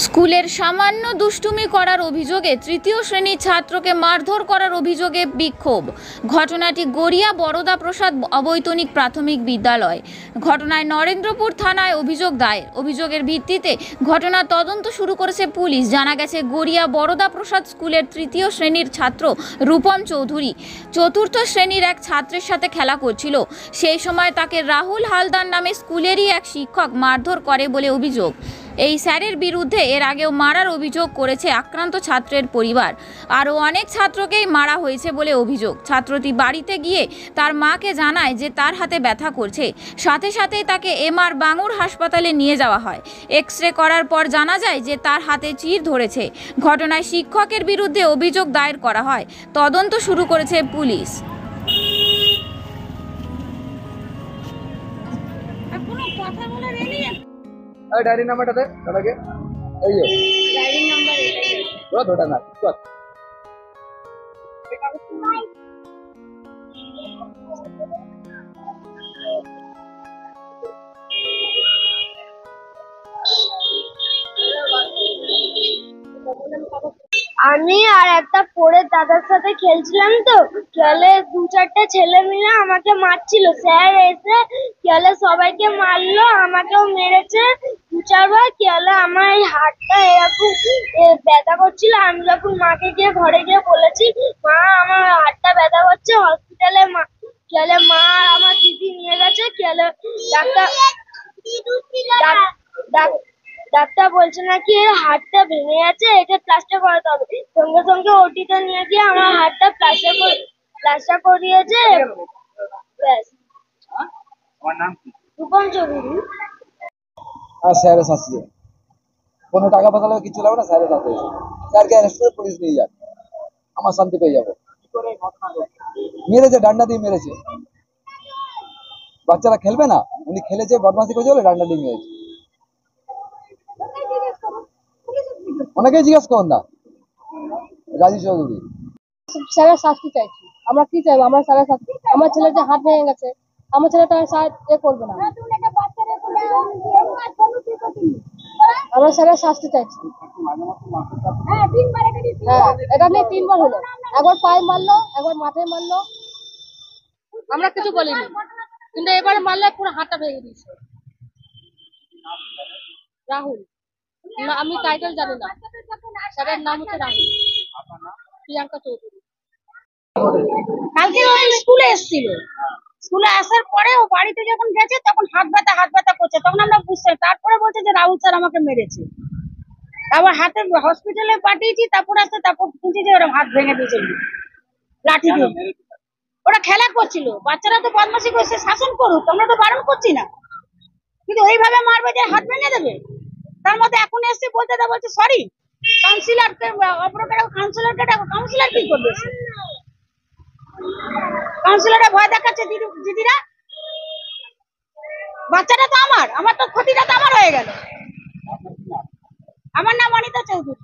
স্কুলের সামান্য দুষ্টুমি করার অভিযোগে তৃতীয় শ্রেণীর ছাত্রকে মারধর করার অভিযোগে বিক্ষোভ। ঘটনাটি গড়িয়া বরদা প্রসাদ অবৈতনিক প্রাথমিক বিদ্যালয়। ঘটনায় নরেন্দ্রপুর থানায় অভিযোগ দায়ের। অভিযোগের ভিত্তিতে ঘটনা তদন্ত শুরু করেছে পুলিশ। জানা গেছে, গড়িয়া বরদা প্রসাদ স্কুলের তৃতীয় শ্রেণীর ছাত্র রূপম চৌধুরী চতুর্থ শ্রেণীর এক ছাত্রের সাথে খেলা করছিল। সেই সময় তাকে রাহুল হালদার নামে স্কুলেরই এক শিক্ষক মারধর করে বলে অভিযোগ। এই স্যারের বিরুদ্ধে এর আগেও মারার অভিযোগ করেছে আক্রান্ত ছাত্রের পরিবার। আরও অনেক ছাত্রকেই মারা হয়েছে বলে অভিযোগ। ছাত্রটি বাড়িতে গিয়ে তার মাকে জানায় যে তার হাতে ব্যথা করছে। সাথে সাথেই তাকে এমআর বাঙুর হাসপাতালে নিয়ে যাওয়া হয়। এক্স-রে করার পর জানা যায় যে তার হাতে চির ধরেছে। ঘটনায় শিক্ষকের বিরুদ্ধে অভিযোগ দায়ের করা হয়। তদন্ত শুরু করেছে পুলিশ। ডায়েরি নাম্বারটা দে দাদাকে। এই যে ডায়েরি নাম্বার এটাই তো ধোটা না চল। আমি আর একটা পড়ের দাদার সাথে খেলছিলাম, তো খেলে দু চারটে ছেলে মিলে আমাকে মারছিল। স্যার এসে খেলে সবাইকে মারলো, আমাকেও মেরেছে দু চারবার। খেলে আমার এই হাতটা এরকম ব্যথা করছিল। আমি যখন মাকে গিয়ে ঘরে গিয়ে বলেছি, মা আমার হাতটা ব্যথা করছে, হসপিটালে খেলে মা আর আমার দিদি নিয়ে গেছে। খেলে ডাক্তার বলছে নাকি এর হাতটা ভেঙে গেছে, এটা প্লাস্টার করাতে হবে। সঙ্গে সঙ্গে ওটিতে নিয়ে গিয়ে আমার হাতটা প্লাস্টার করিয়েছে। ব্যাস। আমার নাম কি? রূপম চৌধুরী। আর স্যারের শাস্তি কোনো টাকা পয়সা লাগে কিছু লাগবে না, স্যারের সাথে স্যারকে অ্যারেস্ট করে পুলিশ নিয়ে যাবে, আমার শান্তি পেয়ে যাবো। মেরেছে, ডান্ডা দিয়ে মেরেছে। বাচ্চারা খেলবে না, উনি খেলেছে, বদমাশি করেছে বলে ডান্ডা দিয়ে মেরেছে। অনেকেই জিজ্ঞাসা করুন না। রাজীব চৌধুরী। স্যারের শাস্তি চাইছি। আমরা কি চাইবো? আমার স্যারের শাস্তি। আমার ছেলের যে হাত ভেঙে গেছে, আমার ছেলেটা সাহায্য করবে না। আমরা স্যারের শাস্তি চাইছি। হ্যাঁ, এটা নিয়ে 3 বার হলো। একবার পায়ে মারলো, একবার মাথায় মারলো। আমরা কিছু বলিনি, কিন্তু এবারে মারলে পুরো হাতটা ভেঙে দিয়েছে। রাহুল না, আমি টাইটেল জানি না। স্যারের নাম হচ্ছে রাহুল। প্রিয়াঙ্কা চৌধুরী। কালকে ওই স্কুলে এসেছিল, স্কুলে আসার পরে ও বাড়িতে যখন গেছে তখন হাত ব্যথা করছে। তখন আমরা বুঝতে, তারপরে বলছে যে রাহুল স্যার আমাকে মেরেছে। আবার হাতে হসপিটালে পাঠিয়েছি, তারপর শুনছি যে ওরা হাত ভেঙে দিয়েছে লাঠি দিয়ে। ওরা খেলা করছিল, বাচ্চারা তো বদমাশি করছে, শাসন করুক, আমরা তো বারণ করছি না, কিন্তু এইভাবে মারবে যে হাত ভেঙে দেবে। তার মধ্যে এখন এসে বলছে সরি, কাউন্সিলরকে কাউন্সিলরকে ডাকো। কাউন্সিলর কি করবে? কাউন্সিলররা ভয় দেখাচ্ছে দিদিরা। বাচ্চাটা তো আমার তো ক্ষতিটা তো আমার হয়ে গেল। আমার নাম অনিতা চৌধুরী।